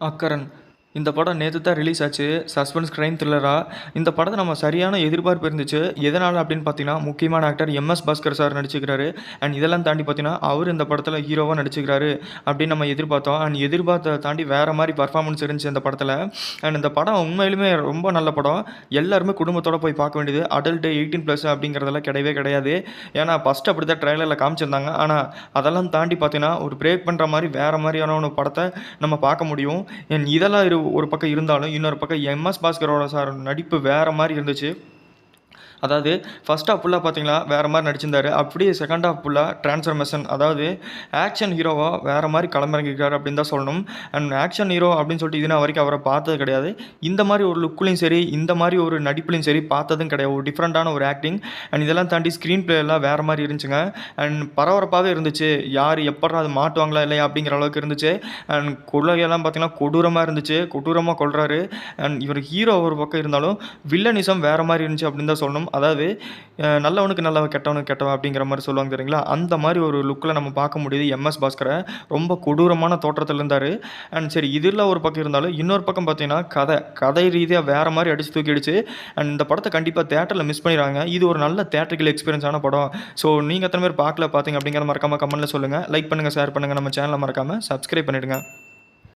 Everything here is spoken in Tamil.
அக்கரன் இந்த படம் நேற்று தான் ரிலீஸ் ஆச்சு. சஸ்பென்ஸ் கிரைம் த்ரில்லரா இந்த படத்தை நம்ம சரியான எதிர்பார்ப்பு இருந்துச்சு. எதனால் அப்படின்னு பார்த்தீங்கன்னா, முக்கியமான ஆக்டர் எம்எஸ் பாஸ்கர் சார் நடிச்சுக்கிறாரு. அண்ட் இதெல்லாம் தாண்டி பார்த்தீங்கன்னா, அவர் இந்த படத்தில் ஹீரோவாக நடிச்சுக்கிறாரு அப்படின்னு நம்ம எதிர்பார்த்தோம். அண்ட் எதிர்பார்த்த தாண்டி வேறு மாதிரி பர்ஃபார்மன்ஸ் இருந்துச்சு இந்த படத்தில். அண்ட் இந்த படம் உண்மையிலுமே ரொம்ப நல்ல படம். எல்லாருமே குடும்பத்தோடு போய் பார்க்க வேண்டியது. அடல்ட்டு 18+ அப்படிங்கிறதெல்லாம் கிடையவே கிடையாது. ஏன்னா ஃபஸ்ட்டு அப்படி தான் ட்ரெய்லரில் காமிச்சிருந்தாங்க. ஆனால் அதெல்லாம் தாண்டி பார்த்தீங்கன்னா, ஒரு பிரேக் பண்ணுற மாதிரி வேறு மாதிரியான ஒரு படத்தை நம்ம பார்க்க முடியும். இதெல்லாம் ஒரு பக்கம் இருந்தாலும், இன்னொரு பக்கம் எம்எஸ் பாஸ்கரோட சார் நடிப்பு வேறு மாதிரி இருந்துச்சு. அதாவது ஃபஸ்ட் ஹாஃப் ஃபுல்லாக பார்த்தீங்கன்னா வேறு மாதிரி நடிச்சிருந்தாரு. அப்படியே செகண்ட் ஹாஃப் ஃபுல்லாக ட்ரான்ஸ்ஃபர்மேஷன், அதாவது ஆக்ஷன் ஹீரோவாக வேறு மாதிரி களமிறங்கியிருக்காரு அப்படின்னு தான் சொல்லணும். அண்ட் ஆக்ஷன் ஹீரோ அப்படின்னு சொல்லிட்டு இதுனா வரைக்கும் அவரை பார்த்தது கிடையாது. இந்த மாதிரி ஒரு லுக்குலையும் சரி, இந்த மாதிரி ஒரு நடிப்புலையும் சரி பார்த்ததும் கிடையாது. ஒரு டிஃப்ரெண்ட்டான ஒரு ஆக்டிங். அண்ட் இதெல்லாம் தாண்டி ஸ்க்ரீன் பிளே எல்லாம் வேறு மாதிரி இருந்துச்சுங்க. அண்ட் பரபரப்பாகவே இருந்துச்சு. யார் எப்படா அது மாட்டுவாங்களா இல்லையா அப்படிங்கிற அளவுக்கு இருந்துச்சு. அண்ட் கொள்ளையெல்லாம் பார்த்தீங்கன்னா கொடூரமாக இருந்துச்சு. கொடூரமாக கொள்கிறாரு. அண்ட் இவர் ஹீரோ ஒரு பக்கம் இருந்தாலும் வில்லனிசம் வேறு மாதிரி இருந்துச்சு அப்படின்னு தான் சொல்லணும். அதாவது நல்லவனுக்கு நல்லவன், கெட்டவனுக்கு கெட்டவன் அப்படிங்கிற மாதிரி சொல்லுவாங்க தெரியுங்களா? அந்த மாதிரி ஒரு லுக்கில் நம்ம பார்க்க முடியுது எம்எஸ் பாஸ்கரை. ரொம்ப கொடூரமான தோற்றத்தில் இருந்தார். அண்ட் சரி, இதில் ஒரு பக்கம் இருந்தாலும் இன்னொரு பக்கம் பார்த்தீங்கன்னா கதை ரீதியாக வேறு மாதிரி அடித்து தூக்கிடுச்சு. அண்ட் இந்த படத்தை கண்டிப்பாக தேட்டரில் மிஸ் பண்ணிடுறாங்க. இது ஒரு நல்ல தேட்டரிக்கல் எக்ஸ்பீரியன்ஸான படம். ஸோ நீங்கள் எத்தனை பேர் பார்க்கல பார்த்தீங்க அப்படிங்கிற மறக்காமல் கமெண்ட்டில் சொல்லுங்கள். லைக் பண்ணுங்கள், ஷேர் பண்ணுங்கள். நம்ம சேனலை மறக்காமல் சப்ஸ்கிரைப் பண்ணிவிடுங்க.